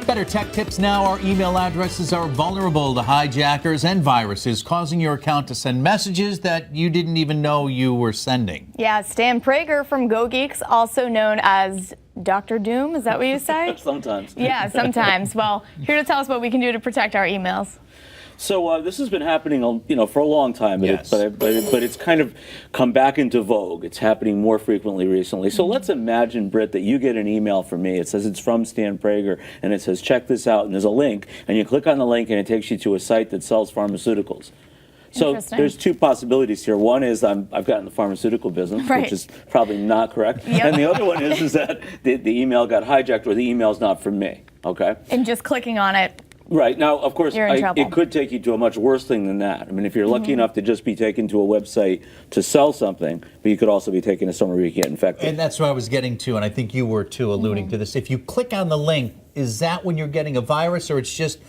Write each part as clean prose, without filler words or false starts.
Better tech tips now. Our email addresses are vulnerable to hijackers and viruses, causing your account to send messages that you didn't even know you were sending. Yeah, Stan Prager from GoGeeks, also known as Dr. Doom, is that what you say? Sometimes. Yeah, sometimes. Well, here to tell us what we can do to protect our emails. So this has been happening, for a long time, but, Yes. but it's kind of come back into vogue. It's happening more frequently recently. So let's imagine, Britt, that you get an email from me. It says it's from Stan Prager, and it says, check this out, and there's a link, and you click on the link, and it takes you to a site that sells pharmaceuticals. So there's two possibilities here. One is I've gotten the pharmaceutical business, Right. which is probably not correct. Yep. And the other one is that the email got hijacked, or the email's not from me. Okay. And just clicking on it. Right. Now, of course, You're in trouble. it could take you to a much worse thing than that. I mean, if you're lucky enough to just be taken to a website to sell something, but you could also be taken to somewhere where you get infected. And that's what I was getting to, and I think you were too alluding to this. If you click on the link, is that when you're getting a virus, or it's just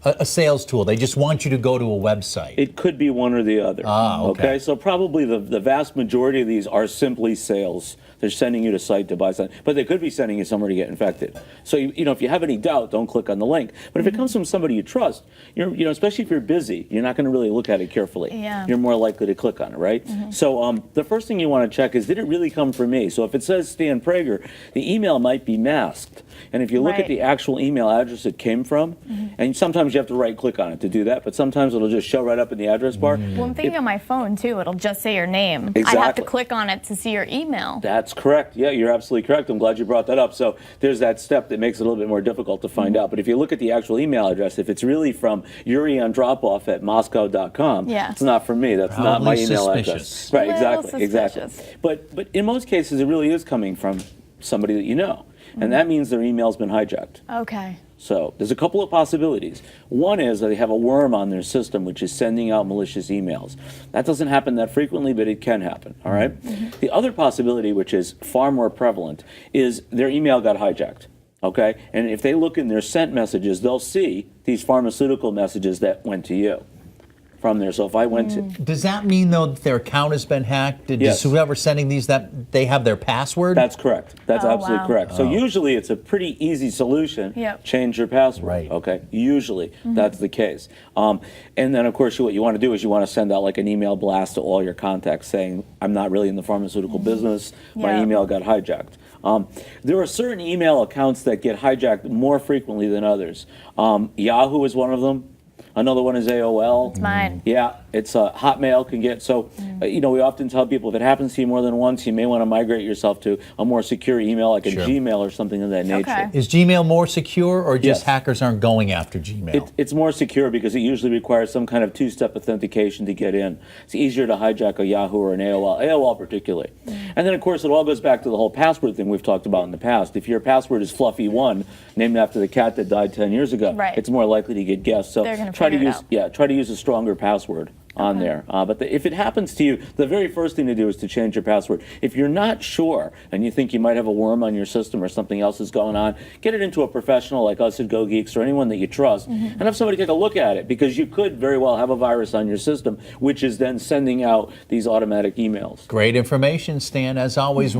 a sales tool? They just want you to go to a website. It could be one or the other. Ah, okay. So probably the vast majority of these are simply sales. They're sending you to site to buy something, but they could be sending you somewhere to get infected. So if you have any doubt, don't click on the link. But if it comes from somebody you trust, especially if you're busy, you're not going to really look at it carefully. Yeah. You're more likely to click on it, right? So the first thing you want to check is, did it really come from me? So if it says Stan Prager, the email might be masked. And if you look at Right. the actual email address it came from, and sometimes you have to right click on it to do that, but sometimes it'll just show right up in the address bar. Well, I'm thinking on my phone, too. It'll just say your name. I have to Exactly. click on it to see your email. That's correct. Yeah, you're absolutely correct. I'm glad you brought that up. So there's that step that makes it a little bit more difficult to find out. But if you look at the actual email address, if it's really from yuriondropoff@moscow.com, Yeah. it's not from me. That's not my Probably email suspicious. address. Right, Little exactly. suspicious. But in most cases, it really is coming from somebody that you know. And that means their email's been hijacked. Okay. So there's a couple of possibilities. One is that they have a worm on their system which is sending out malicious emails. That doesn't happen that frequently, but it can happen, all right? The other possibility, which is far more prevalent, is their email got hijacked, okay? And if they look in their sent messages, they'll see these pharmaceutical messages that went to you from there. So if I went to... Does that mean, though, that their account has been hacked? Yes. Does whoever's sending these, that they have their password? That's correct. That's Oh, absolutely wow. correct. So usually it's a pretty easy solution. Yep. Change your password. Right. Okay. Usually that's the case. And then of course what you want to do is you want to send out like an email blast to all your contacts saying, I'm not really in the pharmaceutical business. My Yeah. email got hijacked. There are certain email accounts that get hijacked more frequently than others. Yahoo is one of them. Another one is AOL. It's mine. Yeah, it's Hotmail can get, so, we often tell people if it happens to you more than once, you may want to migrate yourself to a more secure email like a Sure. Gmail or something of that nature. Okay. Is Gmail more secure, or just Yes. hackers aren't going after Gmail? It's more secure because it usually requires some kind of two-step authentication to get in. It's easier to hijack a Yahoo or an AOL particularly. And then, of course, it all goes back to the whole password thing we've talked about in the past. If your password is Fluffy1, named after the cat that died 10 years ago, Right. it's more likely to get guessed. So They're gonna try to figure it use, out. try to use a stronger password on there. But if it happens to you, the very first thing to do is to change your password. If you're not sure and you think you might have a worm on your system or something else is going on, get it into a professional like us at GoGeeks or anyone that you trust and have somebody take a look at it, because you could very well have a virus on your system which is then sending out these automatic emails. Great information, Stan, as always.